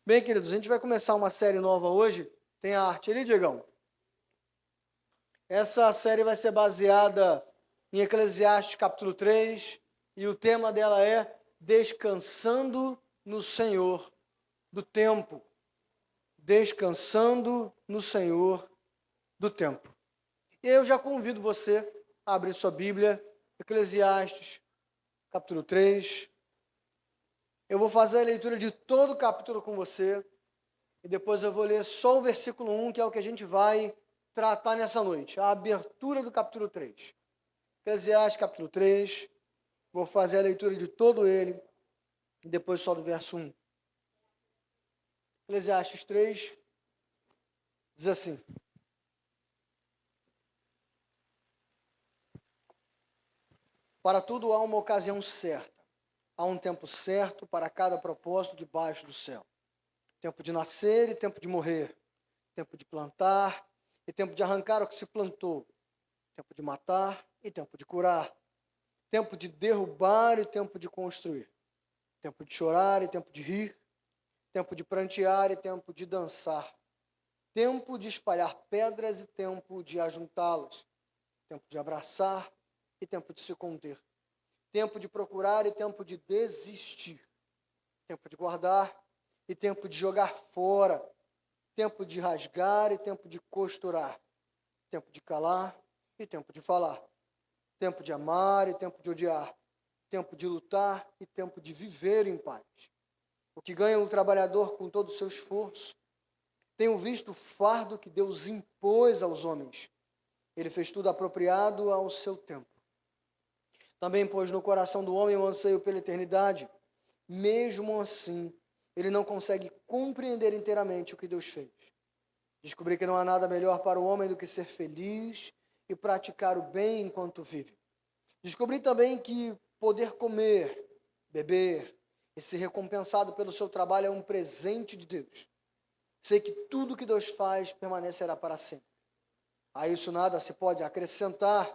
Bem, queridos, a gente vai começar uma série nova hoje. Tem a arte ali, Diegão? Essa série vai ser baseada em Eclesiastes capítulo 3 e o tema dela é Descansando no Senhor do Tempo. Descansando no Senhor do Tempo. E eu já convido você a abrir sua Bíblia, Eclesiastes capítulo 3. Eu vou fazer a leitura de todo o capítulo com você. E depois eu vou ler só o versículo 1, que é o que a gente vai tratar nessa noite, a abertura do capítulo 3. Eclesiastes capítulo 3, vou fazer a leitura de todo ele, e depois só do verso 1. Eclesiastes 3 diz assim: Para tudo há uma ocasião certa, há um tempo certo para cada propósito debaixo do céu. Tempo de nascer e tempo de morrer, tempo de plantar e tempo de arrancar o que se plantou, tempo de matar e tempo de curar, tempo de derrubar e tempo de construir, tempo de chorar e tempo de rir, tempo de prantear e tempo de dançar, tempo de espalhar pedras e tempo de ajuntá-las, tempo de abraçar e tempo de se conter, tempo de procurar e tempo de desistir, tempo de guardar e tempo de jogar fora, tempo de rasgar e tempo de costurar, tempo de calar e tempo de falar, tempo de amar e tempo de odiar, tempo de lutar e tempo de viver em paz. O que ganha o trabalhador com todo o seu esforço. Tenho visto o fardo que Deus impôs aos homens. Ele fez tudo apropriado ao seu tempo. Também pôs no coração do homem um anseio pela eternidade. Mesmo assim, ele não consegue compreender inteiramente o que Deus fez. Descobri que não há nada melhor para o homem do que ser feliz e praticar o bem enquanto vive. Descobri também que poder comer, beber e ser recompensado pelo seu trabalho é um presente de Deus. Sei que tudo que Deus faz permanecerá para sempre. A isso nada se pode acrescentar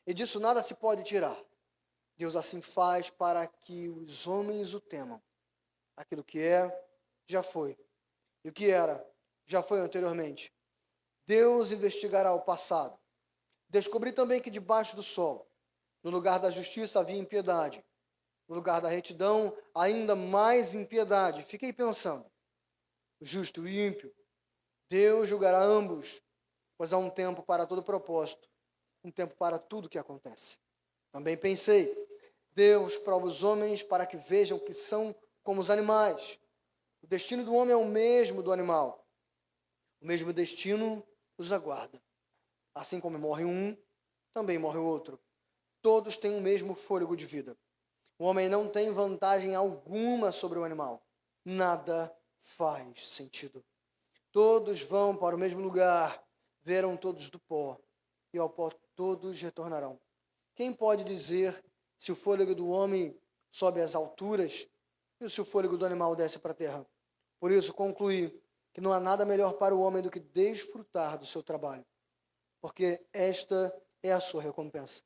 e disso nada se pode tirar. Deus assim faz para que os homens o temam. Aquilo que é, já foi. E o que era, já foi anteriormente. Deus investigará o passado. Descobri também que debaixo do sol, no lugar da justiça havia impiedade. No lugar da retidão, ainda mais impiedade. Fiquei pensando, o justo e o ímpio, Deus julgará ambos, pois há um tempo para todo propósito, um tempo para tudo que acontece. Também pensei, Deus prova os homens para que vejam que são como os animais. O destino do homem é o mesmo do animal. O mesmo destino os aguarda. Assim como morre um, também morre o outro. Todos têm o mesmo fôlego de vida. O homem não tem vantagem alguma sobre o animal. Nada faz sentido. Todos vão para o mesmo lugar, verão todos do pó, e ao pó todos retornarão. Quem pode dizer se o fôlego do homem sobe às alturas e se o fôlego do animal desce para a terra? Por isso concluí que não há nada melhor para o homem do que desfrutar do seu trabalho, porque esta é a sua recompensa.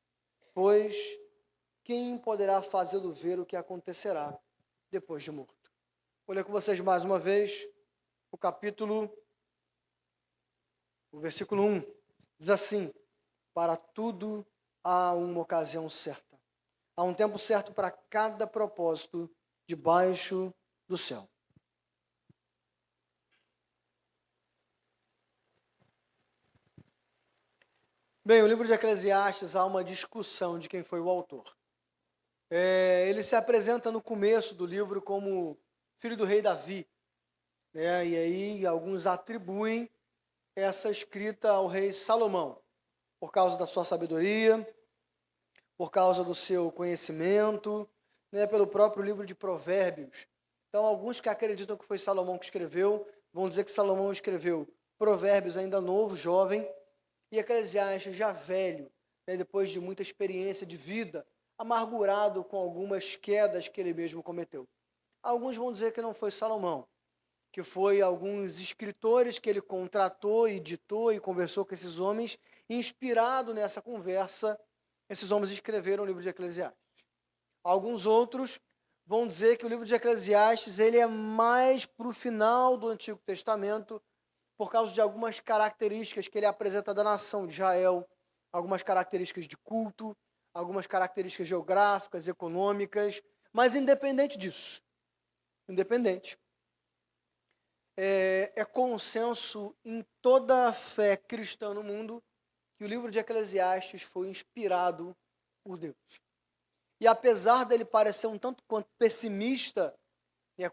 Pois quem poderá fazê-lo ver o que acontecerá depois de morto? Vou ler com vocês mais uma vez o versículo 1. Diz assim: para tudo há uma ocasião certa. Há um tempo certo para cada propósito debaixo do céu. Bem, o livro de Eclesiastes há uma discussão de quem foi o autor. Ele se apresenta no começo do livro como filho do rei Davi, né? E aí alguns atribuem essa escrita ao rei Salomão, por causa da sua sabedoria, por causa do seu conhecimento, né? Pelo próprio livro de Provérbios. Então, alguns que acreditam que foi Salomão que escreveu, vão dizer que Salomão escreveu Provérbios ainda novo, jovem, e Eclesiastes já velho, né? Depois de muita experiência de vida, amargurado com algumas quedas que ele mesmo cometeu. Alguns vão dizer que não foi Salomão, que foi alguns escritores que ele contratou e ditou e conversou com esses homens, e inspirado nessa conversa, esses homens escreveram o livro de Eclesiastes. Alguns outros vão dizer que o livro de Eclesiastes ele é mais para o final do Antigo Testamento, por causa de algumas características que ele apresenta da nação de Israel, algumas características de culto, algumas características geográficas, econômicas, mas independente disso, independente, é consenso em toda a fé cristã no mundo que o livro de Eclesiastes foi inspirado por Deus. E apesar dele parecer um tanto quanto pessimista,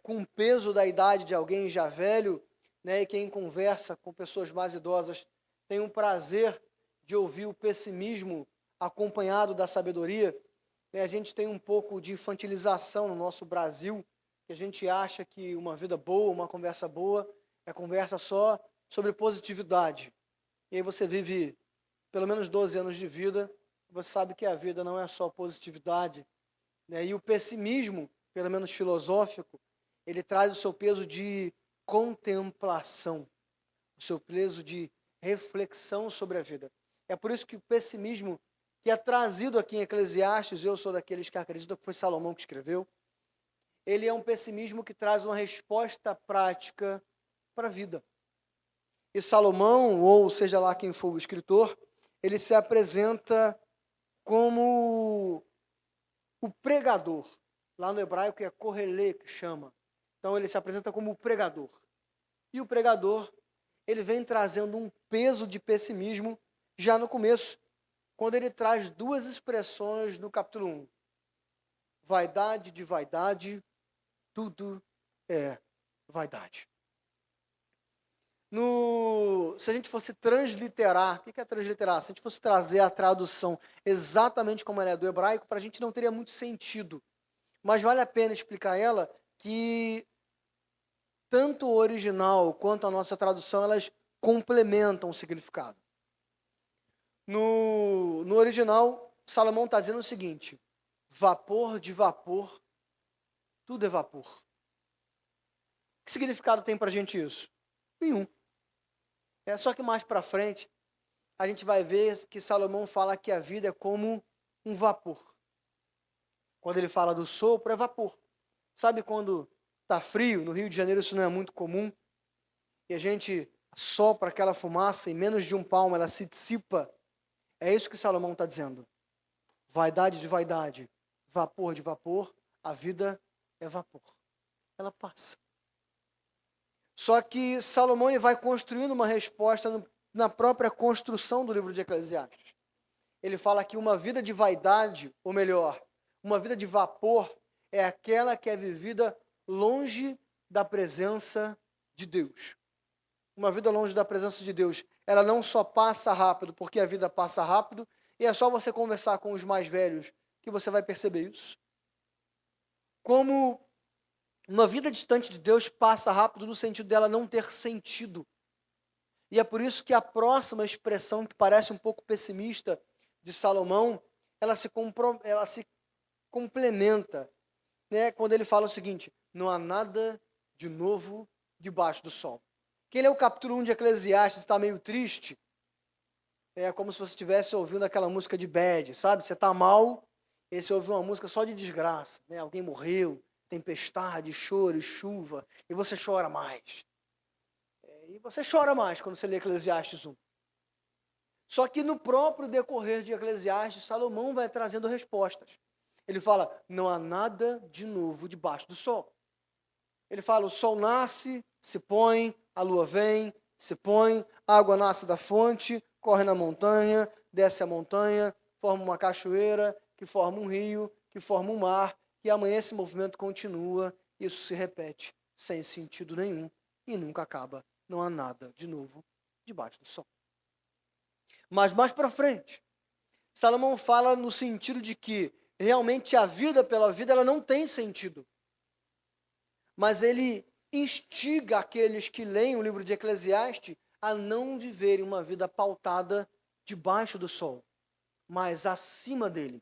com o peso da idade de alguém já velho, e quem conversa com pessoas mais idosas tem um prazer de ouvir o pessimismo acompanhado da sabedoria, a gente tem um pouco de infantilização no nosso Brasil, que a gente acha que uma vida boa, uma conversa boa, é conversa só sobre positividade. E aí você vive pelo menos 12 anos de vida, você sabe que a vida não é só positividade, e o pessimismo, pelo menos filosófico, ele traz o seu peso de contemplação, o seu peso de reflexão sobre a vida. É por isso que o pessimismo que é trazido aqui em Eclesiastes, eu sou daqueles que acreditam que foi Salomão que escreveu, ele é um pessimismo que traz uma resposta prática para a vida. E Salomão, ou seja lá quem for o escritor, ele se apresenta como o pregador. Lá no hebraico é correlê que chama. Então ele se apresenta como o pregador. E o pregador, ele vem trazendo um peso de pessimismo já no começo, quando ele traz duas expressões no capítulo 1. Vaidade de vaidade, tudo é vaidade. Se a gente fosse transliterar, o que é transliterar? Se a gente fosse trazer a tradução exatamente como ela é do hebraico, para a gente não teria muito sentido. Mas vale a pena explicar ela que tanto o original quanto a nossa tradução, elas complementam o significado. No original, Salomão está dizendo o seguinte: vapor de vapor, tudo é vapor. Que significado tem para a gente isso? Nenhum. Só que mais para frente, a gente vai ver que Salomão fala que a vida é como um vapor. Quando ele fala do sopro, é vapor. Sabe quando está frio? No Rio de Janeiro isso não é muito comum. E a gente sopra aquela fumaça, em menos de um palmo ela se dissipa. É isso que Salomão está dizendo. Vaidade de vaidade, vapor de vapor, a vida é vapor. Ela passa. Só que Salomão ele vai construindo uma resposta na própria construção do livro de Eclesiastes. Ele fala que uma vida de vaidade, ou melhor, uma vida de vapor, é aquela que é vivida longe da presença de Deus. Uma vida longe da presença de Deus, ela não só passa rápido, porque a vida passa rápido, e é só você conversar com os mais velhos que você vai perceber isso. Como uma vida distante de Deus passa rápido no sentido dela não ter sentido. E é por isso que a próxima expressão, que parece um pouco pessimista, de Salomão, ela se complementa, quando ele fala o seguinte: não há nada de novo debaixo do sol. Quem lê o capítulo 1 de Eclesiastes está meio triste, é como se você estivesse ouvindo aquela música de bad, sabe? Você está mal, e você ouve uma música só de desgraça, alguém morreu, tempestade, choro e chuva, e você chora mais. E você chora mais quando você lê Eclesiastes 1. Só que no próprio decorrer de Eclesiastes, Salomão vai trazendo respostas. Ele fala: não há nada de novo debaixo do sol. Ele fala: o sol nasce, se põe, a lua vem, se põe, a água nasce da fonte, corre na montanha, desce a montanha, forma uma cachoeira, que forma um rio, que forma um mar, e amanhã esse movimento continua, isso se repete, sem sentido nenhum, e nunca acaba. Não há nada de novo debaixo do sol. Mas mais para frente, Salomão fala no sentido de que realmente a vida pela vida ela não tem sentido. Mas ele instiga aqueles que leem o livro de Eclesiastes a não viverem uma vida pautada debaixo do sol, mas acima dele,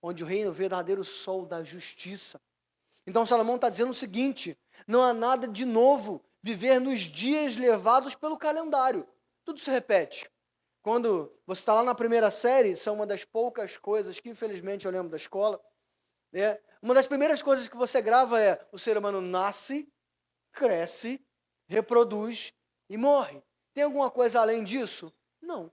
onde reina o verdadeiro sol da justiça. Então Salomão está dizendo o seguinte: não há nada de novo viver nos dias levados pelo calendário. Tudo se repete. Quando você está lá na primeira série, são uma das poucas coisas que infelizmente eu lembro da escola, né? Uma das primeiras coisas que você grava é: o ser humano nasce, cresce, reproduz e morre. Tem alguma coisa além disso? Não.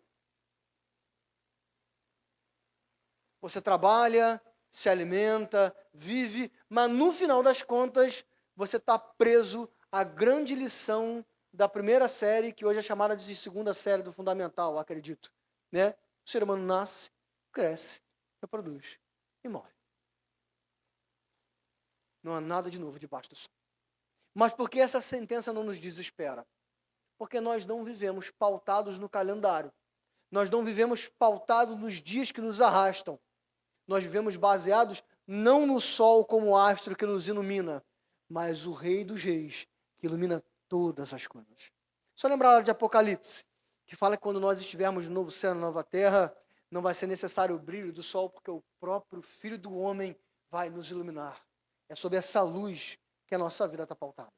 Você trabalha, se alimenta, vive, mas no final das contas, você está preso à grande lição da primeira série, que hoje é chamada de segunda série do Fundamental, acredito. Né? O ser humano nasce, cresce, reproduz e morre. Não há nada de novo debaixo do sol. Mas por que essa sentença não nos desespera? Porque nós não vivemos pautados no calendário. Nós não vivemos pautados nos dias que nos arrastam. Nós vivemos baseados não no sol como astro que nos ilumina, mas o Rei dos Reis, que ilumina todas as coisas. Só lembrar de Apocalipse, que fala que quando nós estivermos no novo céu, na nova terra, não vai ser necessário o brilho do sol, porque o próprio Filho do Homem vai nos iluminar. É sobre essa luz que a nossa vida está pautada.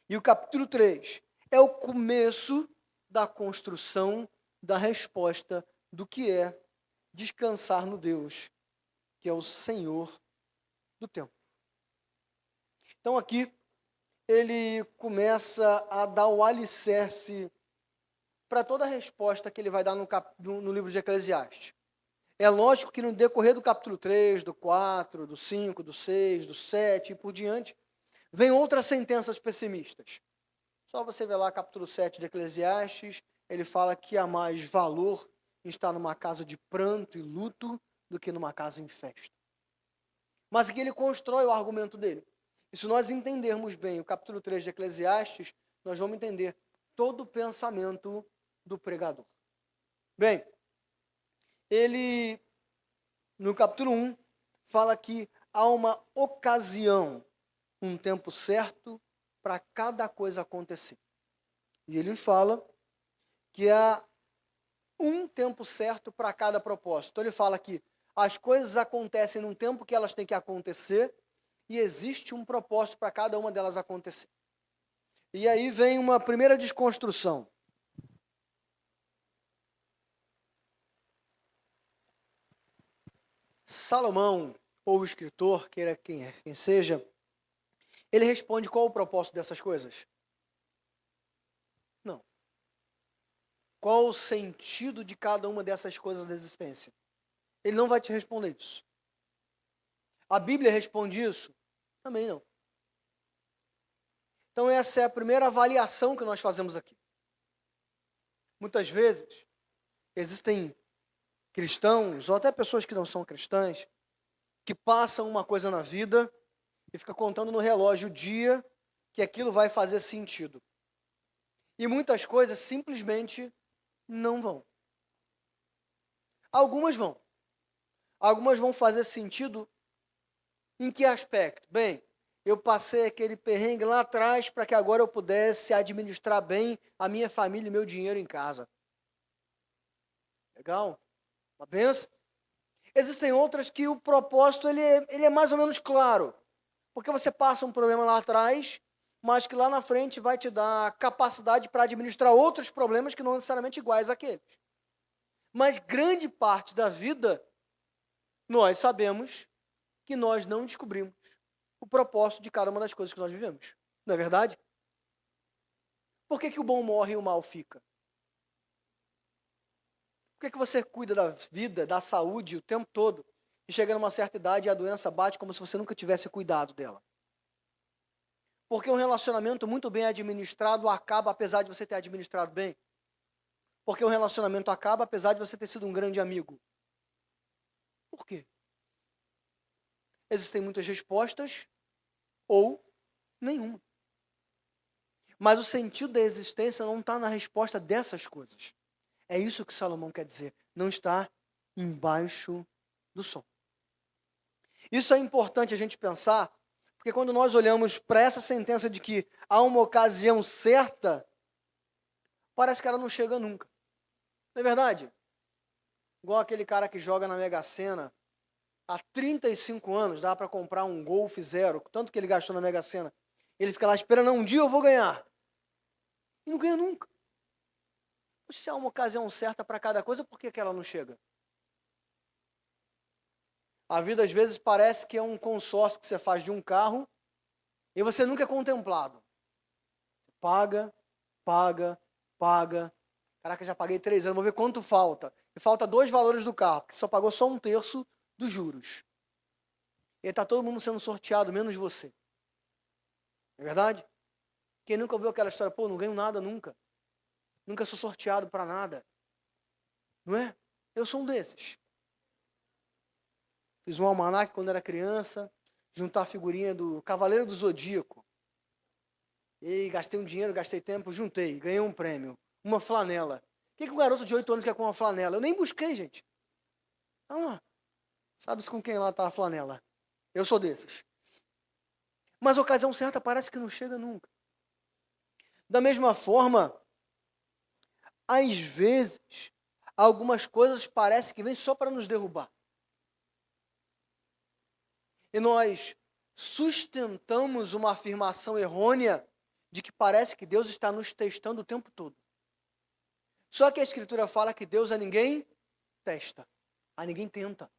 E o capítulo 3 é o começo da construção da resposta do que é descansar no Deus, que é o Senhor do tempo. Então aqui ele começa a dar o alicerce para toda a resposta que ele vai dar no livro de Eclesiastes. É lógico que no decorrer do capítulo 3, do 4, do 5, do 6, do 7 e por diante, vem outras sentenças pessimistas. Só você ver lá capítulo 7 de Eclesiastes, ele fala que há mais valor em estar numa casa de pranto e luto do que numa casa em festa. Mas aqui ele constrói o argumento dele. E se nós entendermos bem o capítulo 3 de Eclesiastes, nós vamos entender todo o pensamento do pregador. Bem, ele, no capítulo 1, fala que há uma ocasião, um tempo certo para cada coisa acontecer. E ele fala que há um tempo certo para cada propósito. Então ele fala que as coisas acontecem num tempo que elas têm que acontecer e existe um propósito para cada uma delas acontecer. E aí vem uma primeira desconstrução. Salomão, ou o escritor, queira quem seja, ele responde qual o propósito dessas coisas? Não. Qual o sentido de cada uma dessas coisas da existência? Ele não vai te responder isso. A Bíblia responde isso? Também não. Então essa é a primeira avaliação que nós fazemos aqui. Muitas vezes, existem cristãos, ou até pessoas que não são cristãs, que passam uma coisa na vida e fica contando no relógio o dia que aquilo vai fazer sentido. E muitas coisas simplesmente não vão. Algumas vão. Algumas vão fazer sentido em que aspecto? Bem, eu passei aquele perrengue lá atrás para que agora eu pudesse administrar bem a minha família e meu dinheiro em casa. Legal? Uma benção. Existem outras que o propósito ele é mais ou menos claro. Porque você passa um problema lá atrás, mas que lá na frente vai te dar capacidade para administrar outros problemas que não necessariamente iguais àqueles. Mas grande parte da vida, nós sabemos que nós não descobrimos o propósito de cada uma das coisas que nós vivemos. Não é verdade? Por que o bom morre e o mal fica? Por que você cuida da vida, da saúde o tempo todo e chega numa certa idade e a doença bate como se você nunca tivesse cuidado dela? Porque um relacionamento muito bem administrado acaba apesar de você ter administrado bem. Porque um relacionamento acaba apesar de você ter sido um grande amigo. Por quê? Existem muitas respostas ou nenhuma. Mas o sentido da existência não está na resposta dessas coisas. É isso que Salomão quer dizer. Não está embaixo do sol. Isso é importante a gente pensar, porque quando nós olhamos para essa sentença de que há uma ocasião certa, parece que ela não chega nunca. Não é verdade? Igual aquele cara que joga na Mega Sena, há 35 anos, dá para comprar um Golf Zero, tanto que ele gastou na Mega Sena. Ele fica lá esperando, um dia eu vou ganhar. E não ganha nunca. Se há uma ocasião certa para cada coisa, por que ela não chega? A vida às vezes parece que é um consórcio que você faz de um carro e você nunca é contemplado. Paga, paga, paga. Caraca, já paguei 3 anos, vou ver quanto falta. E falta 2 valores do carro, porque só pagou só 1/3 dos juros. E está todo mundo sendo sorteado, menos você. Não é verdade? Quem nunca ouviu aquela história, pô, não ganho nada nunca. Nunca sou sorteado para nada. Não é? Eu sou um desses. Fiz um almanaque quando era criança, juntar a figurinha do Cavaleiro do Zodíaco. E gastei um dinheiro, gastei tempo, juntei, ganhei um prêmio. Uma flanela. O que um garoto de 8 anos quer com uma flanela? Eu nem busquei, gente. Olha lá. Sabe-se com quem lá está a flanela? Eu sou desses. Mas a ocasião certa parece que não chega nunca. Da mesma forma, às vezes, algumas coisas parecem que vêm só para nos derrubar. E nós sustentamos uma afirmação errônea de que parece que Deus está nos testando o tempo todo. Só que a Escritura fala que Deus a ninguém testa, a ninguém tenta.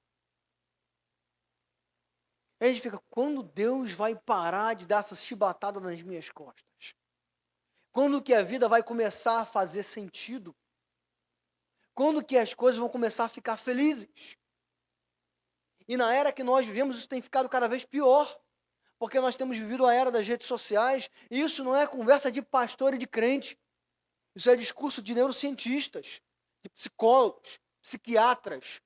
A gente fica, quando Deus vai parar de dar essa chibatada nas minhas costas? Quando que a vida vai começar a fazer sentido? Quando que as coisas vão começar a ficar felizes? E na era que nós vivemos, isso tem ficado cada vez pior. Porque nós temos vivido a era das redes sociais, e isso não é conversa de pastor e de crente. Isso é discurso de neurocientistas, de psicólogos, psiquiatras.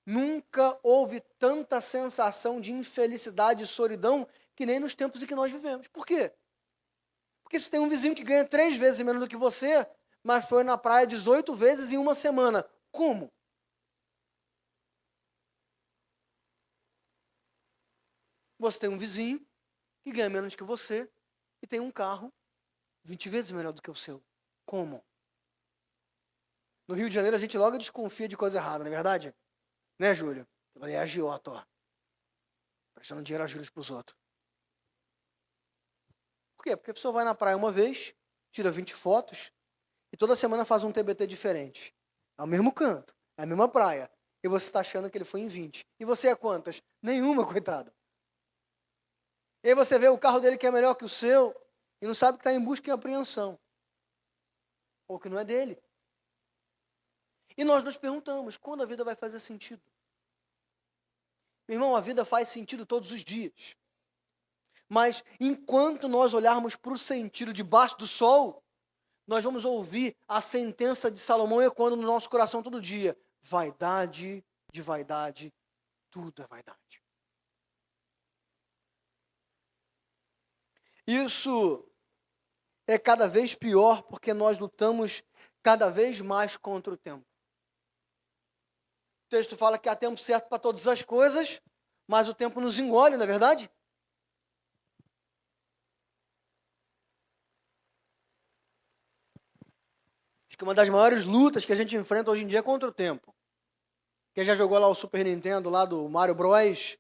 Nunca houve tanta sensação de infelicidade e solidão que nem nos tempos em que nós vivemos. Por quê? Porque você tem um vizinho que ganha 3 vezes menos do que você, mas foi na praia 18 vezes em uma semana. Como? Você tem um vizinho que ganha menos que você e tem um carro 20 vezes melhor do que o seu. Como? No Rio de Janeiro a gente logo desconfia de coisa errada, não é verdade? Né, Júlio? É agiota, ó. Prestando dinheiro a juros para os outros. Por quê? Porque a pessoa vai na praia uma vez, tira 20 fotos e toda semana faz um TBT diferente. É o mesmo canto, é a mesma praia. E você está achando que ele foi em 20. E você é quantas? Nenhuma, coitado. E aí você vê o carro dele que é melhor que o seu e não sabe que está em busca e apreensão. Ou que não é dele. E nós nos perguntamos, quando a vida vai fazer sentido? Meu irmão, a vida faz sentido todos os dias. Mas enquanto nós olharmos para o sentido debaixo do sol, nós vamos ouvir a sentença de Salomão ecoando no nosso coração todo dia. Vaidade de vaidade, tudo é vaidade. Isso é cada vez pior porque nós lutamos cada vez mais contra o tempo. O texto fala que há tempo certo para todas as coisas, mas o tempo nos engole, não é verdade? Acho que uma das maiores lutas que a gente enfrenta hoje em dia é contra o tempo. Quem já jogou lá o Super Nintendo, lá do Mario Bros,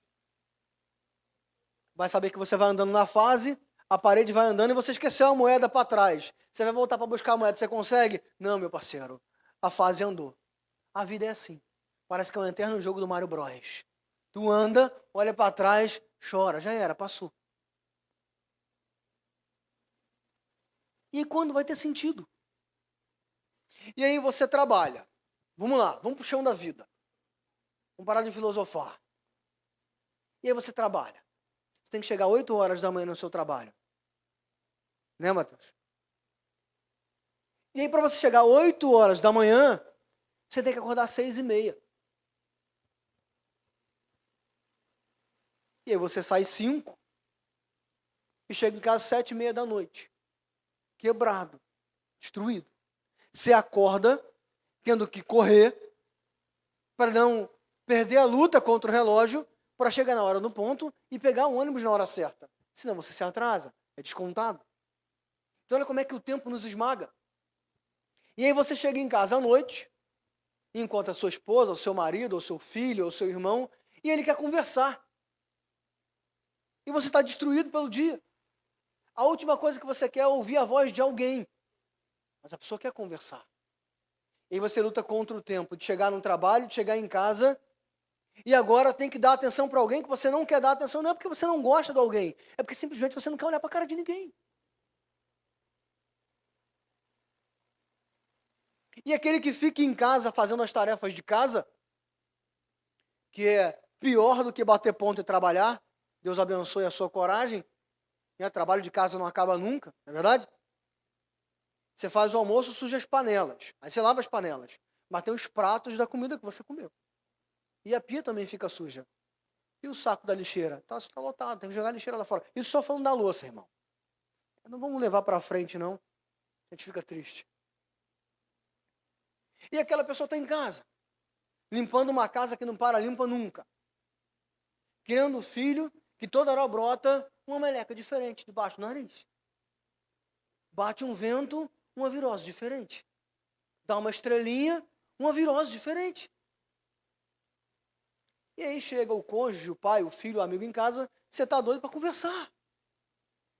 vai saber que você vai andando na fase, a parede vai andando e você esqueceu a moeda para trás. Você vai voltar para buscar a moeda, você consegue? Não, meu parceiro, a fase andou. A vida é assim. Parece que é um eterno jogo do Mario Bros. Tu anda, olha para trás, chora, já era, passou. E quando vai ter sentido? E aí você trabalha. Vamos lá, vamos pro chão da vida. Vamos parar de filosofar. E aí você trabalha. Você tem que chegar 8 horas da manhã no seu trabalho. Né, Matheus? E aí para você chegar 8 horas da manhã, você tem que acordar às 6h30. E aí você sai 5 e chega em casa às 7h30 da noite. Quebrado, destruído. Você acorda tendo que correr para não perder a luta contra o relógio para chegar na hora no ponto e pegar o ônibus na hora certa. Senão você se atrasa, é descontado. Então olha como é que o tempo nos esmaga. E aí você chega em casa à noite, e encontra a sua esposa, o seu marido, ou seu filho, ou seu irmão, e ele quer conversar. E você está destruído pelo dia. A última coisa que você quer é ouvir a voz de alguém. Mas a pessoa quer conversar. E aí você luta contra o tempo de chegar no trabalho, de chegar em casa E agora tem que dar atenção para alguém que você não quer dar atenção, não é porque você não gosta de alguém, é porque simplesmente você não quer olhar para a cara de ninguém. E aquele que fica em casa fazendo as tarefas de casa, que é pior do que bater ponto e trabalhar, Deus abençoe a sua coragem, né? Trabalho de casa não acaba nunca, não é verdade? Você faz o almoço, suja as panelas, aí você lava as panelas, mas tem os pratos da comida que você comeu. E a pia também fica suja. E o saco da lixeira? Tá lotado, tem que jogar a lixeira lá fora. Isso só falando da louça, irmão. Não vamos levar para frente, não. A gente fica triste. E aquela pessoa está em casa, limpando uma casa que não para limpa nunca. Criando um filho que toda hora brota uma meleca diferente debaixo do nariz. Bate um vento, uma virose diferente. Dá uma estrelinha, uma virose diferente. E aí chega o cônjuge, o pai, o filho, o amigo em casa, você está doido para conversar.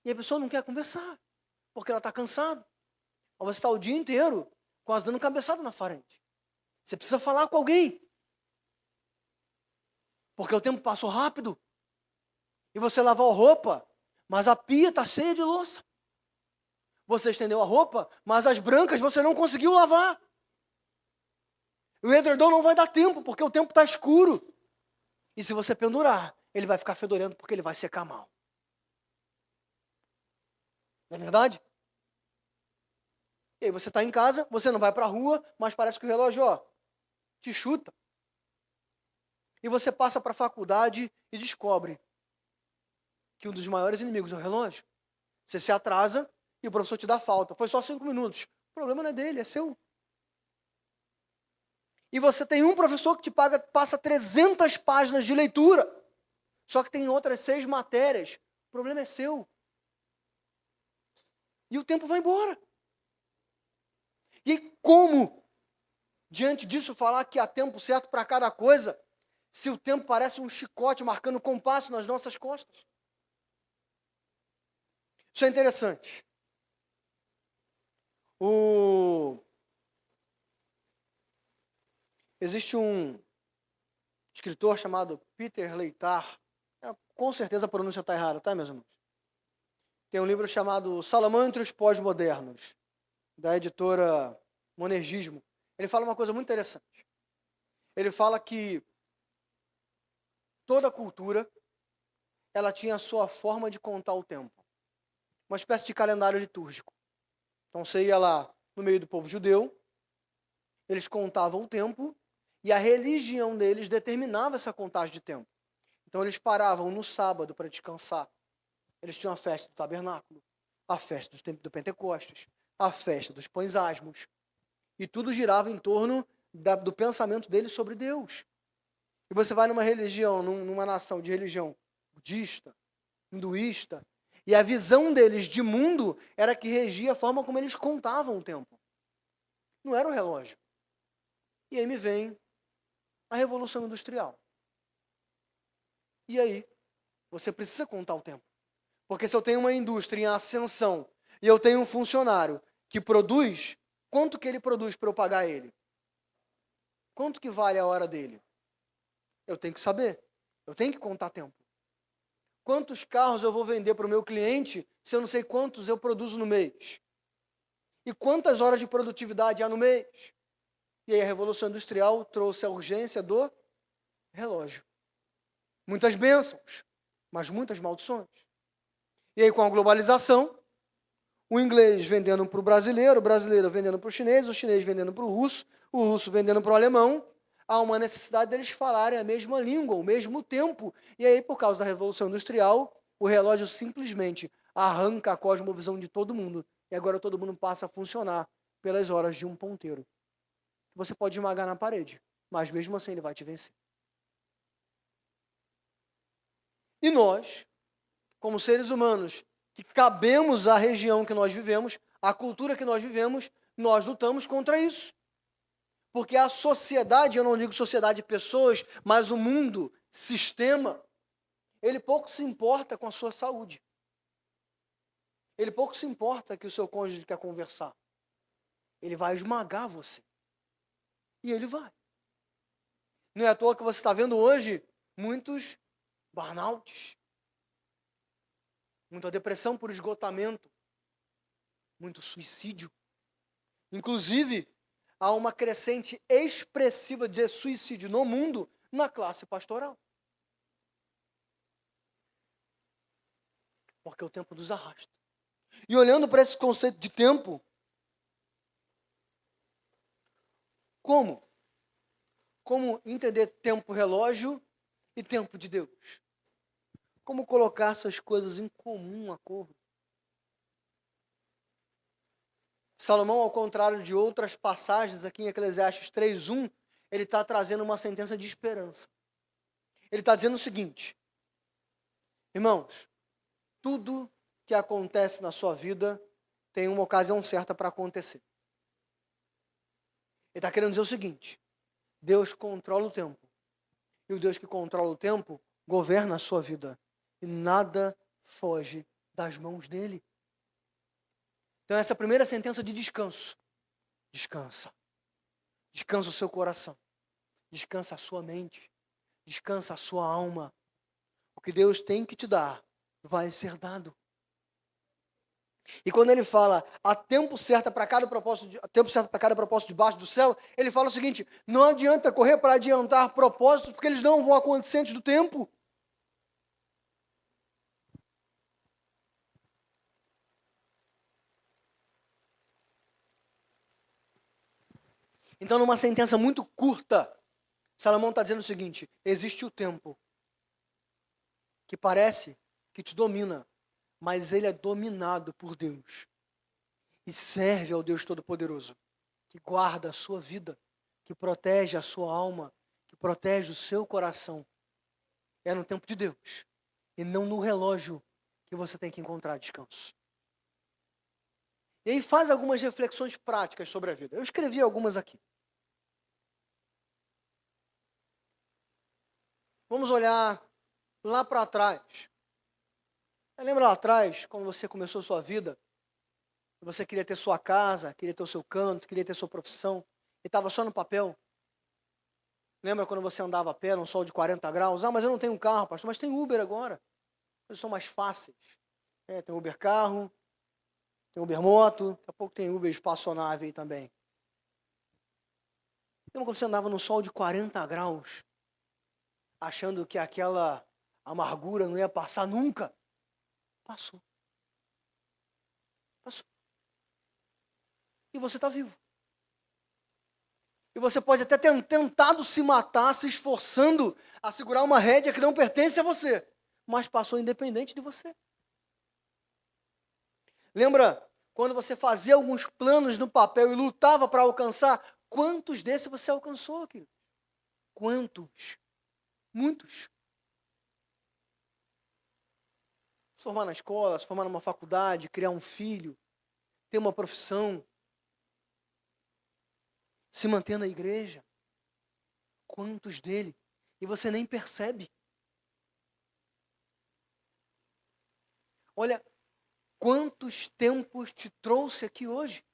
E a pessoa não quer conversar, porque ela está cansada. Ou você está o dia inteiro quase dando cabeçada na frente. Você precisa falar com alguém. Porque o tempo passou rápido. E você lavou a roupa, mas a pia está cheia de louça. Você estendeu a roupa, mas as brancas você não conseguiu lavar. O edredom não vai dar tempo, porque o tempo está escuro. E se você pendurar, ele vai ficar fedorento, porque ele vai secar mal. Não é verdade? E aí você está em casa, você não vai para a rua, mas parece que o relógio, te chuta. E você passa para a faculdade e descobre que um dos maiores inimigos é o relógio. Você se atrasa e o professor te dá falta. Foi só 5 minutos. O problema não é dele, é seu. E você tem um professor que passa 300 páginas de leitura, só que tem outras 6 matérias. O problema é seu. E o tempo vai embora. E como, diante disso, falar que há tempo certo para cada coisa, se o tempo parece um chicote marcando compasso nas nossas costas? Isso é interessante. Existe um escritor chamado Peter Leitar. Com certeza a pronúncia está errada, tá, meus irmãos? Tem um livro chamado Salomão entre os Pós-Modernos, da editora Monergismo. Ele fala uma coisa muito interessante. Ele fala que toda cultura ela tinha a sua forma de contar o tempo. Uma espécie de calendário litúrgico. Então você ia lá no meio do povo judeu, eles contavam o tempo e a religião deles determinava essa contagem de tempo. Então eles paravam no sábado para descansar. Eles tinham a festa do tabernáculo, a festa do Pentecostes, a festa dos pães asmos. E tudo girava em torno do pensamento deles sobre Deus. E você vai numa religião, numa nação de religião budista, hinduísta, e a visão deles de mundo era que regia a forma como eles contavam o tempo. Não era um relógio. E aí me vem a Revolução Industrial. E aí, você precisa contar o tempo. Porque se eu tenho uma indústria em ascensão e eu tenho um funcionário que produz, quanto que ele produz para eu pagar ele? Quanto que vale a hora dele? Eu tenho que saber. Eu tenho que contar tempo. Quantos carros eu vou vender para o meu cliente se eu não sei quantos eu produzo no mês? E quantas horas de produtividade há no mês? E aí a Revolução Industrial trouxe a urgência do relógio. Muitas bênçãos, mas muitas maldições. E aí com a globalização, o inglês vendendo para o brasileiro vendendo para o chinês vendendo para o russo vendendo para o alemão, há uma necessidade deles falarem a mesma língua, o mesmo tempo. E aí, por causa da Revolução Industrial, o relógio simplesmente arranca a cosmovisão de todo mundo. E agora todo mundo passa a funcionar pelas horas de um ponteiro. Você pode esmagar na parede, mas mesmo assim ele vai te vencer. E nós, como seres humanos, que cabemos à região que nós vivemos, à cultura que nós vivemos, nós lutamos contra isso. Porque a sociedade, eu não digo sociedade de pessoas, mas o mundo, sistema, ele pouco se importa com a sua saúde. Ele pouco se importa que o seu cônjuge quer conversar. Ele vai esmagar você. E ele vai. Não é à toa que você está vendo hoje muitos burnouts, muita depressão por esgotamento, muito suicídio. Inclusive, há uma crescente expressiva de suicídio no mundo na classe pastoral. Porque o tempo nos arrasta. E olhando para esse conceito de tempo, como? Como entender tempo relógio e tempo de Deus? Como colocar essas coisas em comum acordo? Salomão, ao contrário de outras passagens aqui em Eclesiastes 3:1, ele está trazendo uma sentença de esperança. Ele está dizendo o seguinte: irmãos, tudo que acontece na sua vida tem uma ocasião certa para acontecer. Ele está querendo dizer o seguinte: Deus controla o tempo. E o Deus que controla o tempo governa a sua vida. E nada foge das mãos dele. Então essa é a primeira sentença de descanso. Descansa. Descansa o seu coração. Descansa a sua mente. Descansa a sua alma. O que Deus tem que te dar vai ser dado. E quando ele fala há tempo certo para cada propósito, tempo certo para cada propósito debaixo do céu, ele fala o seguinte: não adianta correr para adiantar propósitos, porque eles não vão acontecer antes do tempo. Então, numa sentença muito curta, Salomão está dizendo o seguinte: existe o tempo que parece que te domina, mas ele é dominado por Deus e serve ao Deus Todo-Poderoso, que guarda a sua vida, que protege a sua alma, que protege o seu coração. É no tempo de Deus e não no relógio que você tem que encontrar descanso. E aí faz algumas reflexões práticas sobre a vida. Eu escrevi algumas aqui. Vamos olhar lá para trás. Lembra lá atrás, quando você começou sua vida, você queria ter sua casa, queria ter o seu canto, queria ter sua profissão, e estava só no papel? Lembra quando você andava a pé num sol de 40 graus? Ah, mas eu não tenho carro, pastor, mas tem Uber agora. Eles são mais fáceis. Tem Uber carro, tem Uber moto, daqui a pouco tem Uber espaçonave aí também. Lembra quando você andava no sol de 40 graus, achando que aquela amargura não ia passar nunca? Passou. Passou. E você está vivo. E você pode até ter tentado se matar, se esforçando a segurar uma rédea que não pertence a você, mas passou independente de você. Lembra quando você fazia alguns planos no papel e lutava para alcançar? Quantos desses você alcançou, querido? Quantos? Muitos. Se formar na escola, se formar numa faculdade, criar um filho, ter uma profissão, se manter na igreja. Quantos dele? E você nem percebe. Olha, quantos tempos te trouxe aqui hoje?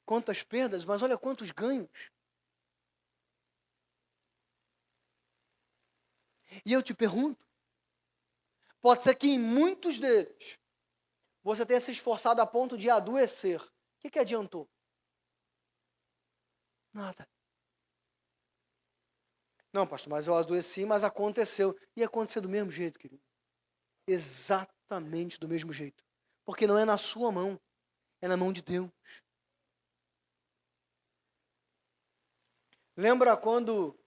Quantas perdas, mas olha quantos ganhos. E eu te pergunto, pode ser que em muitos deles você tenha se esforçado a ponto de adoecer. O que adiantou? Nada. Não, pastor, mas eu adoeci, mas aconteceu. E aconteceu do mesmo jeito, querido. Exatamente do mesmo jeito. Porque não é na sua mão, é na mão de Deus. Lembra quando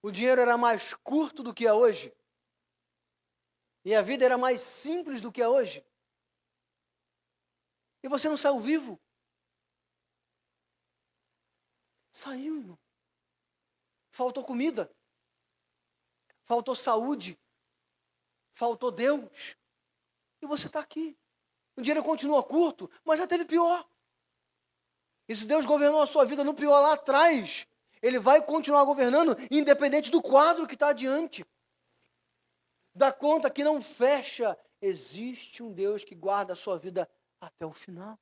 o dinheiro era mais curto do que é hoje? E a vida era mais simples do que é hoje? E você não saiu vivo? Saiu, irmão. Faltou comida. Faltou saúde. Faltou Deus. E você está aqui. O dinheiro continua curto, mas já teve pior. E se Deus governou a sua vida no pior lá atrás, Ele vai continuar governando, independente do quadro que está adiante. Da conta que não fecha, existe um Deus que guarda a sua vida até o final.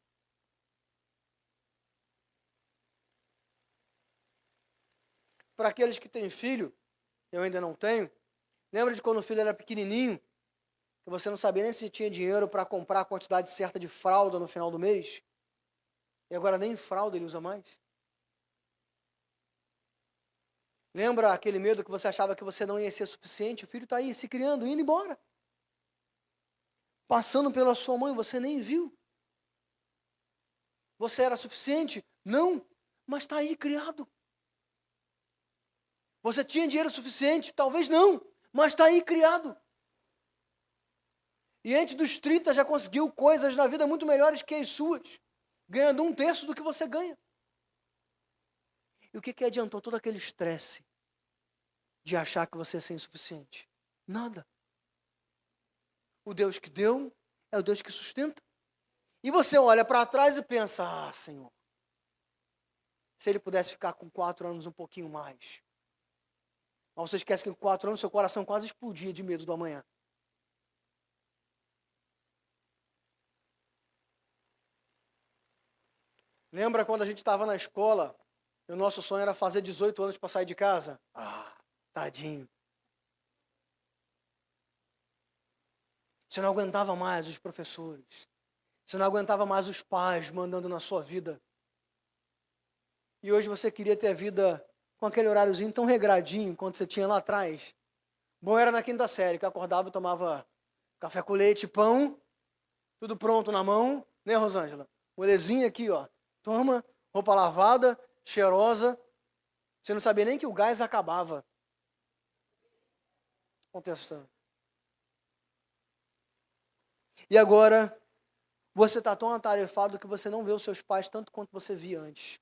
Para aqueles que têm filho, eu ainda não tenho, lembra de quando o filho era pequenininho, que você não sabia nem se tinha dinheiro para comprar a quantidade certa de fralda no final do mês? E agora nem fralda ele usa mais? Lembra aquele medo que você achava que você não ia ser suficiente? O filho está aí se criando, indo embora. Passando pela sua mãe, você nem viu. Você era suficiente? Não, mas está aí criado. Você tinha dinheiro suficiente? Talvez não, mas está aí criado. E antes dos 30 já conseguiu coisas na vida muito melhores que as suas, ganhando 1/3 do que você ganha. E o que adiantou todo aquele estresse de achar que você ia ser insuficiente? Nada. O Deus que deu é o Deus que sustenta. E você olha para trás e pensa, Senhor, se ele pudesse ficar com 4 anos um pouquinho mais. Mas você esquece que com 4 anos seu coração quase explodia de medo do amanhã. Lembra quando a gente estava na escola e o nosso sonho era fazer 18 anos para sair de casa? Tadinho. Você não aguentava mais os professores. Você não aguentava mais os pais mandando na sua vida. E hoje você queria ter a vida com aquele horáriozinho tão regradinho quanto você tinha lá atrás. Bom era na quinta série, que eu acordava e tomava café com leite, pão, tudo pronto na mão, né, Rosângela? Molezinha aqui, ó. Toma, roupa lavada, cheirosa. Você não sabia nem que o gás acabava. Contestando. E agora, você está tão atarefado que você não vê os seus pais tanto quanto você via antes.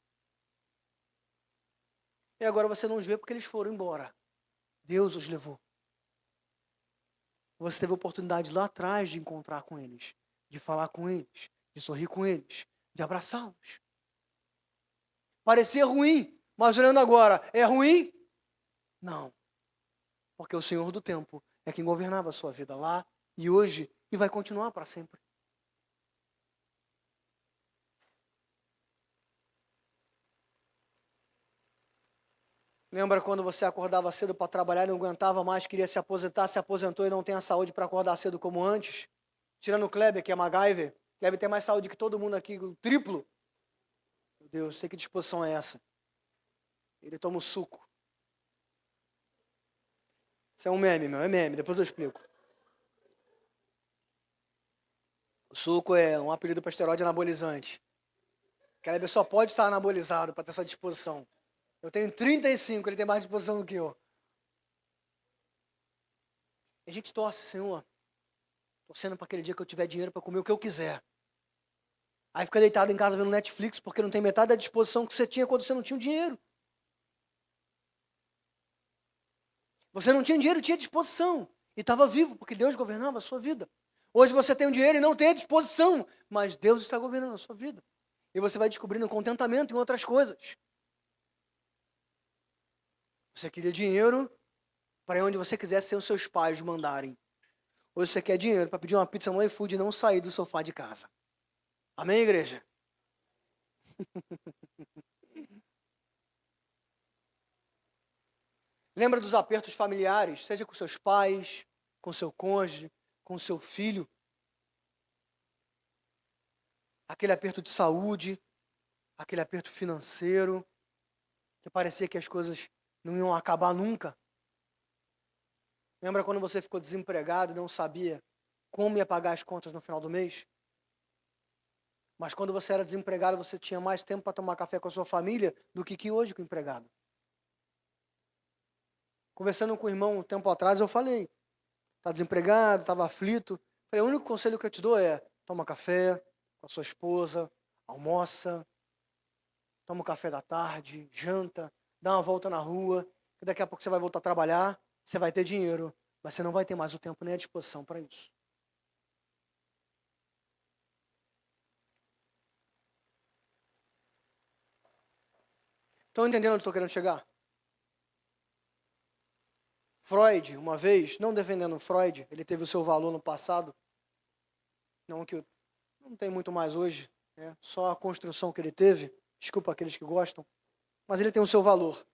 E agora você não os vê porque eles foram embora. Deus os levou. Você teve a oportunidade lá atrás de encontrar com eles, de falar com eles, de sorrir com eles, de abraçá-los. Parecia ruim, mas olhando agora, é ruim? Não. Porque o Senhor do tempo é quem governava a sua vida lá e hoje e vai continuar para sempre. Lembra quando você acordava cedo para trabalhar e não aguentava mais, queria se aposentar, se aposentou e não tem a saúde para acordar cedo como antes? Tirando o Kleber, que é MacGyver. Kleber tem mais saúde que todo mundo aqui, o triplo. Meu Deus, sei que disposição é essa. Ele toma o suco. Isso é um meme, meu, é meme, depois eu explico. O suco é um apelido para esteroide anabolizante. Kleber só pode estar anabolizado para ter essa disposição. Eu tenho 35, ele tem mais disposição do que eu. E a gente torce, Senhor, torcendo para aquele dia que eu tiver dinheiro para comer o que eu quiser. Aí fica deitado em casa vendo Netflix porque não tem metade da disposição que você tinha quando você não tinha o dinheiro. Você não tinha dinheiro, tinha disposição. E estava vivo porque Deus governava a sua vida. Hoje você tem o dinheiro e não tem a disposição, mas Deus está governando a sua vida. E você vai descobrindo contentamento em outras coisas. Você queria dinheiro para onde você quisesse ser os seus pais mandarem. Hoje você quer dinheiro para pedir uma pizza no iFood e não sair do sofá de casa. Amém, igreja? Lembra dos apertos familiares, seja com seus pais, com seu cônjuge, com seu filho. Aquele aperto de saúde, aquele aperto financeiro, que parecia que as coisas não iam acabar nunca. Lembra quando você ficou desempregado e não sabia como ia pagar as contas no final do mês? Mas quando você era desempregado, você tinha mais tempo para tomar café com a sua família do que hoje com o empregado. Conversando com o irmão um tempo atrás, eu falei, está desempregado, estava aflito. Falei, o único conselho que eu te dou é, toma café com a sua esposa, almoça, toma o café da tarde, janta, dá uma volta na rua, que daqui a pouco você vai voltar a trabalhar, você vai ter dinheiro, mas você não vai ter mais o tempo nem a disposição para isso. Estão entendendo onde estou querendo chegar? Freud, uma vez, não defendendo Freud, ele teve o seu valor no passado, não que não tem muito mais hoje, só a construção que ele teve, desculpa aqueles que gostam, mas ele tem o seu valor.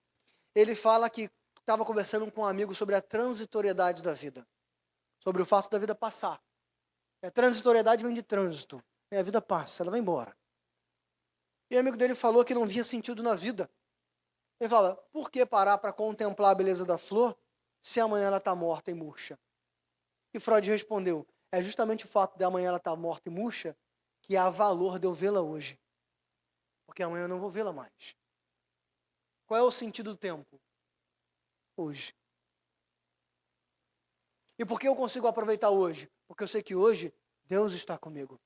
ele fala que estava conversando com um amigo sobre a transitoriedade da vida, sobre o fato da vida passar. A transitoriedade vem de trânsito, a vida passa, ela vai embora. E o amigo dele falou que não via sentido na vida. Ele fala, por que parar para contemplar a beleza da flor se amanhã ela está morta e murcha? E Freud respondeu, é justamente o fato de amanhã ela estar morta e murcha que há valor de eu vê-la hoje. Porque amanhã eu não vou vê-la mais. Qual é o sentido do tempo? Hoje. E por que eu consigo aproveitar hoje? Porque eu sei que hoje Deus está comigo.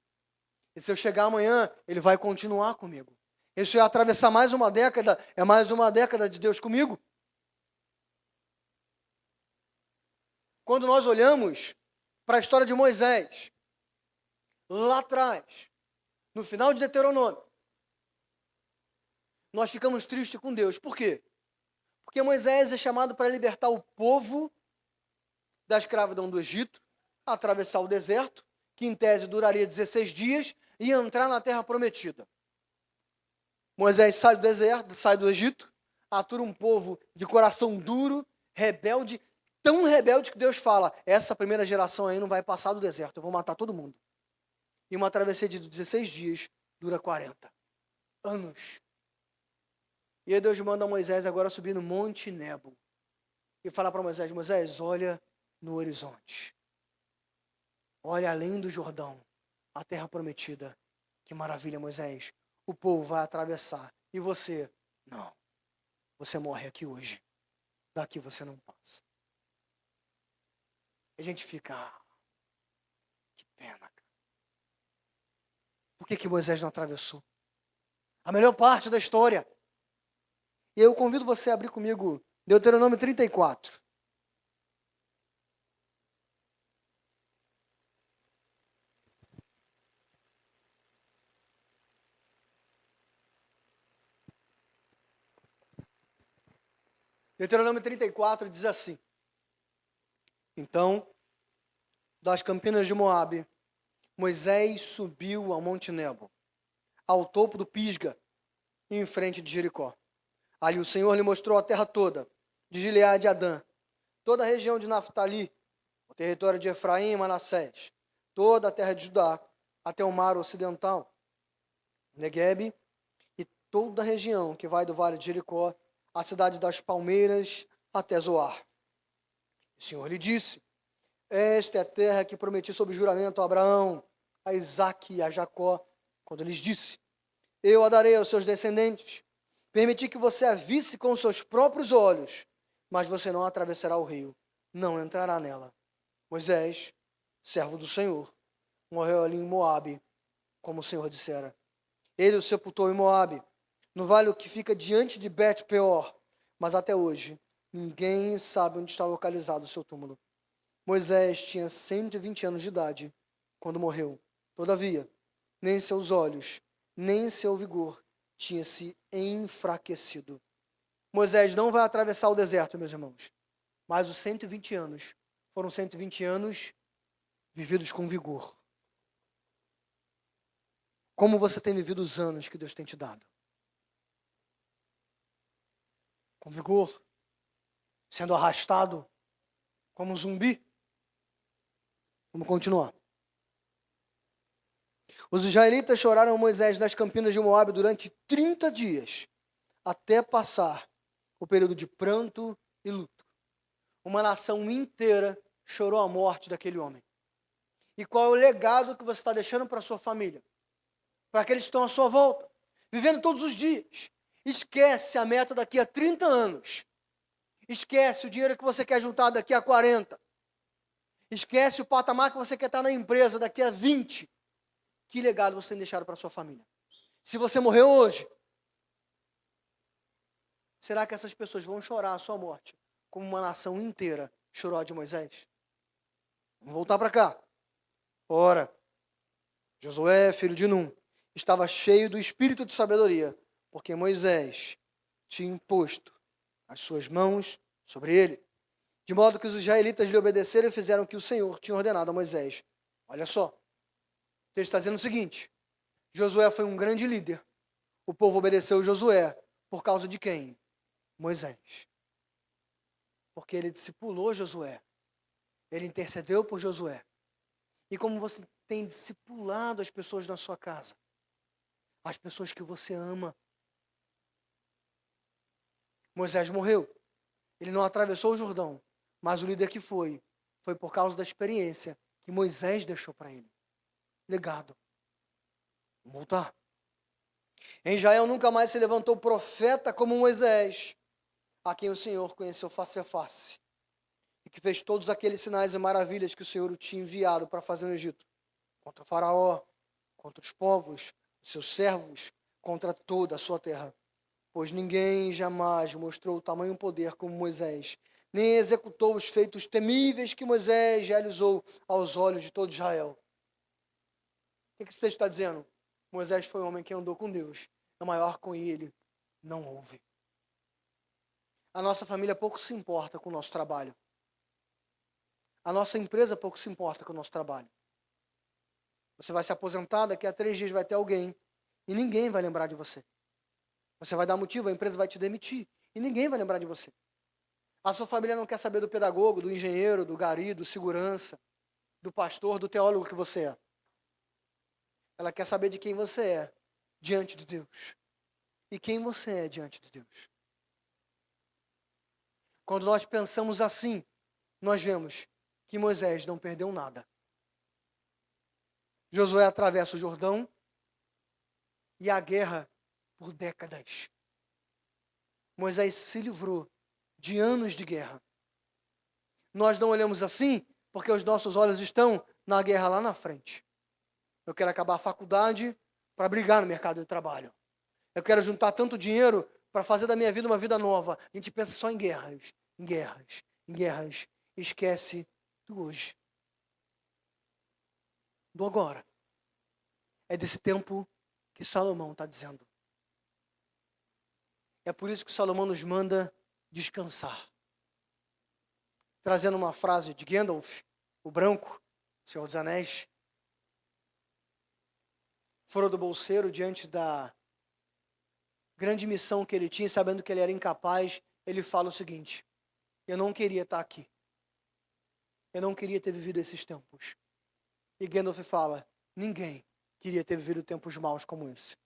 E se eu chegar amanhã, Ele vai continuar comigo. E se eu atravessar mais uma década, é mais uma década de Deus comigo. Quando nós olhamos para a história de Moisés, lá atrás, no final de Deuteronômio, nós ficamos tristes com Deus. Por quê? Porque Moisés é chamado para libertar o povo da escravidão do Egito, atravessar o deserto, que em tese duraria 16 dias, e entrar na terra prometida. Moisés sai do deserto, sai do Egito, atura um povo de coração duro, rebelde, tão rebelde que Deus fala, essa primeira geração aí não vai passar do deserto, eu vou matar todo mundo. E uma travessia de 16 dias dura 40 anos. E aí Deus manda Moisés agora subir no Monte Nebo e falar para Moisés, Moisés, olha no horizonte. Olha além do Jordão, a terra prometida. Que maravilha, Moisés. O povo vai atravessar. E você? Não. Você morre aqui hoje. Daqui você não passa. E a gente fica, que pena, cara. Por que Moisés não atravessou? A melhor parte da história. E eu convido você a abrir comigo Deuteronômio 34. Deuteronômio 34 diz assim, então, das campinas de Moabe, Moisés subiu ao Monte Nebo, ao topo do Pisga, em frente de Jericó. Ali o Senhor lhe mostrou a terra toda, de Gileade e Adã, toda a região de Naftali, o território de Efraim e Manassés, toda a terra de Judá, até o mar ocidental, Neguebe, e toda a região que vai do vale de Jericó, a cidade das palmeiras, até Zoar. O Senhor lhe disse, esta é a terra que prometi sob juramento a Abraão, a Isaque e a Jacó, quando lhes disse, eu a darei aos seus descendentes. Permiti que você a visse com seus próprios olhos, mas você não atravessará o rio, não entrará nela. Moisés, servo do Senhor, morreu ali em Moabe, como o Senhor dissera. Ele o sepultou em Moabe, no vale que fica diante de Bet-peor, mas até hoje ninguém sabe onde está localizado o seu túmulo. Moisés tinha 120 anos de idade quando morreu. Todavia, nem seus olhos, nem seu vigor tinha se enfraquecido. Moisés não vai atravessar o deserto, meus irmãos, mas os 120 anos foram 120 anos vividos com vigor. Como você tem vivido os anos que Deus tem te dado? Com vigor? Sendo arrastado como um zumbi? Vamos continuar. Os israelitas choraram Moisés nas campinas de Moabe durante 30 dias, até passar o período de pranto e luto. Uma nação inteira chorou a morte daquele homem. E qual é o legado que você está deixando para a sua família? Para aqueles que estão à sua volta, vivendo todos os dias. Esquece a meta daqui a 30 anos. Esquece o dinheiro que você quer juntar daqui a 40. Esquece o patamar que você quer estar na empresa daqui a 20. Que legado você tem deixado para a sua família? Se você morreu hoje, será que essas pessoas vão chorar a sua morte como uma nação inteira chorou a de Moisés? Vamos voltar para cá. Ora, Josué, filho de Num, estava cheio do espírito de sabedoria, porque Moisés tinha imposto as suas mãos sobre ele, de modo que os israelitas lhe obedeceram e fizeram o que o Senhor tinha ordenado a Moisés. Olha só, o texto está dizendo o seguinte, Josué foi um grande líder, o povo obedeceu Josué por causa de quem? Moisés. Porque ele discipulou Josué. Ele intercedeu por Josué. E como você tem discipulado as pessoas na sua casa, as pessoas que você ama. Moisés morreu. Ele não atravessou o Jordão, mas o líder que foi por causa da experiência que Moisés deixou para ele. Legado. Vamos voltar. Em Israel nunca mais se levantou profeta como Moisés, a quem o Senhor conheceu face a face, e que fez todos aqueles sinais e maravilhas que o Senhor o tinha enviado para fazer no Egito, contra o faraó, contra os povos, os seus servos, contra toda a sua terra. Pois ninguém jamais mostrou tamanho poder como Moisés, nem executou os feitos temíveis que Moisés realizou aos olhos de todo Israel. O que esse texto está dizendo? Moisés foi um homem que andou com Deus. É maior com ele não houve. A nossa família pouco se importa com o nosso trabalho. A nossa empresa pouco se importa com o nosso trabalho. Você vai se aposentar, daqui a 3 dias vai ter alguém e ninguém vai lembrar de você. Você vai dar motivo, a empresa vai te demitir e ninguém vai lembrar de você. A sua família não quer saber do pedagogo, do engenheiro, do gari, do segurança, do pastor, do teólogo que você é. Ela quer saber de quem você é diante de Deus. E quem você é diante de Deus. Quando nós pensamos assim, nós vemos que Moisés não perdeu nada. Josué atravessa o Jordão e a guerra por décadas. Moisés se livrou de anos de guerra. Nós não olhamos assim porque os nossos olhos estão na guerra lá na frente. Eu quero acabar a faculdade para brigar no mercado de trabalho. Eu quero juntar tanto dinheiro para fazer da minha vida uma vida nova. A gente pensa só em guerras, em guerras, em guerras. Esquece do hoje. Do agora. É desse tempo que Salomão está dizendo. É por isso que Salomão nos manda descansar. Trazendo uma frase de Gandalf, o branco, Senhor dos Anéis. Frodo Bolseiro, diante da grande missão que ele tinha, sabendo que ele era incapaz, ele fala o seguinte: eu não queria estar aqui. Eu não queria ter vivido esses tempos. E Gandalf fala: ninguém queria ter vivido tempos maus como esse.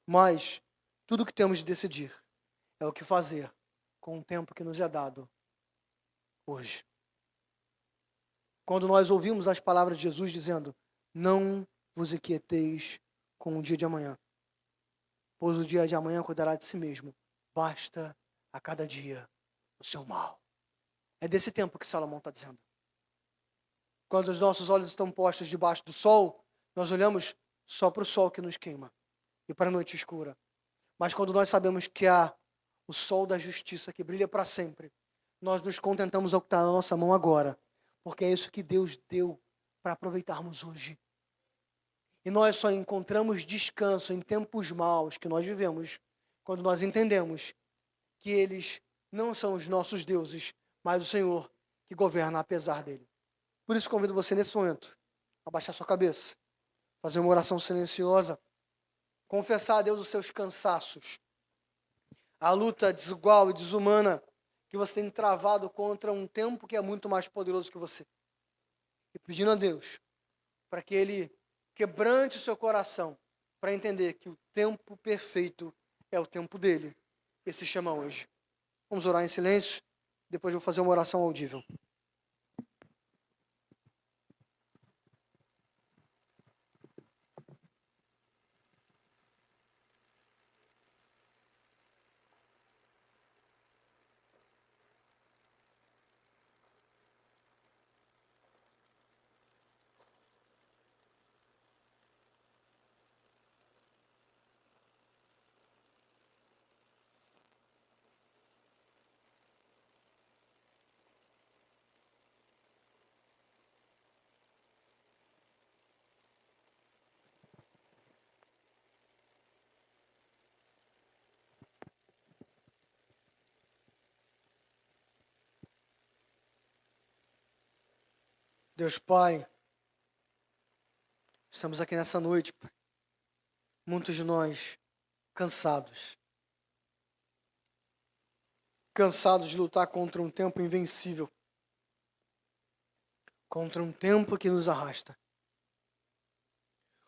Mas tudo que temos de decidir é o que fazer com o tempo que nos é dado hoje. Quando nós ouvimos as palavras de Jesus dizendo: não vos inquieteis com o dia de amanhã, pois o dia de amanhã cuidará de si mesmo. Basta a cada dia o seu mal. É desse tempo que Salomão está dizendo. Quando os nossos olhos estão postos debaixo do sol, nós olhamos só para o sol que nos queima e para a noite escura. Mas quando nós sabemos que há o sol da justiça que brilha para sempre, nós nos contentamos ao que está na nossa mão agora, porque é isso que Deus deu para aproveitarmos hoje. E nós só encontramos descanso em tempos maus que nós vivemos quando nós entendemos que eles não são os nossos deuses, mas o Senhor que governa apesar dele. Por isso convido você nesse momento a baixar sua cabeça, fazer uma oração silenciosa, confessar a Deus os seus cansaços, a luta desigual e desumana que você tem travado contra um tempo que é muito mais poderoso que você. E pedindo a Deus para que Ele quebrante o seu coração para entender que o tempo perfeito é o tempo dele, que se chama hoje. Vamos orar em silêncio, depois eu vou fazer uma oração audível. Deus Pai, estamos aqui nessa noite, Pai. Muitos de nós cansados cansados de lutar contra um tempo invencível, contra um tempo que nos arrasta.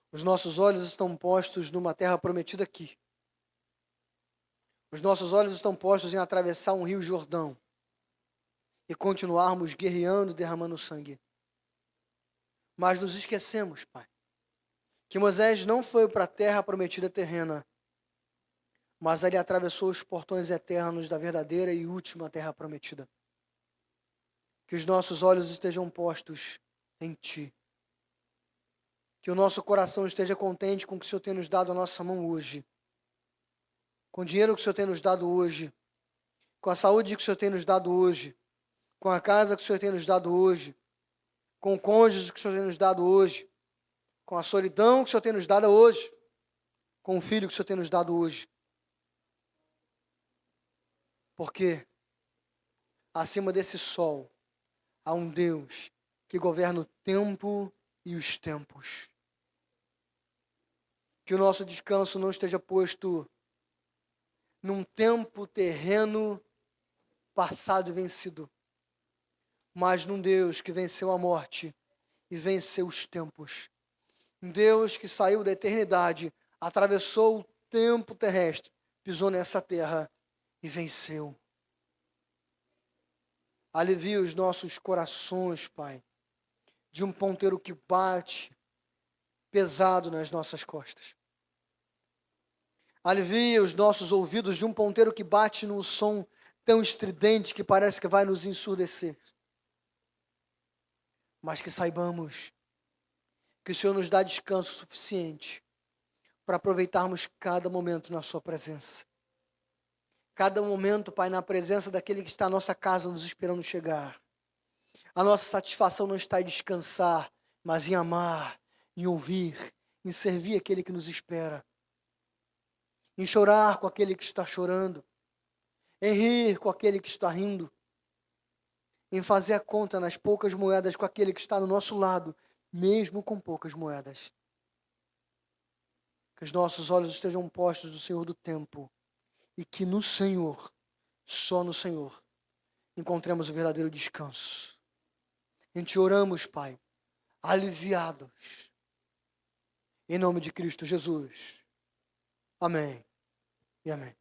Os nossos olhos estão postos numa terra prometida aqui. Os nossos olhos estão postos em atravessar um rio Jordão e continuarmos guerreando e derramando sangue. Mas nos esquecemos, Pai, que Moisés não foi para a terra prometida terrena, mas ele atravessou os portões eternos da verdadeira e última terra prometida. Que os nossos olhos estejam postos em Ti. Que o nosso coração esteja contente com o que o Senhor tem nos dado à nossa mão hoje. Com o dinheiro que o Senhor tem nos dado hoje. Com a saúde que o Senhor tem nos dado hoje. Com a casa que o Senhor tem nos dado hoje. Com o cônjuge que o Senhor tem nos dado hoje. Com a solidão que o Senhor tem nos dado hoje. Com o filho que o Senhor tem nos dado hoje. Porque acima desse sol há um Deus que governa o tempo e os tempos. Que o nosso descanso não esteja posto num tempo terreno passado e vencido, mas num Deus que venceu a morte e venceu os tempos. Um Deus que saiu da eternidade, atravessou o tempo terrestre, pisou nessa terra e venceu. Alivia os nossos corações, Pai, de um ponteiro que bate pesado nas nossas costas. Alivia os nossos ouvidos de um ponteiro que bate num som tão estridente que parece que vai nos ensurdecer. Mas que saibamos que o Senhor nos dá descanso suficiente para aproveitarmos cada momento na Sua presença. Cada momento, Pai, na presença daquele que está na nossa casa nos esperando chegar. A nossa satisfação não está em descansar, mas em amar, em ouvir, em servir aquele que nos espera. Em chorar com aquele que está chorando. Em rir com aquele que está rindo. Em fazer a conta nas poucas moedas com aquele que está no nosso lado, mesmo com poucas moedas. Que os nossos olhos estejam postos no Senhor do tempo. E que no Senhor, só no Senhor, encontremos o verdadeiro descanso. Em Te oramos, Pai, aliviados. Em nome de Cristo Jesus. Amém e amém.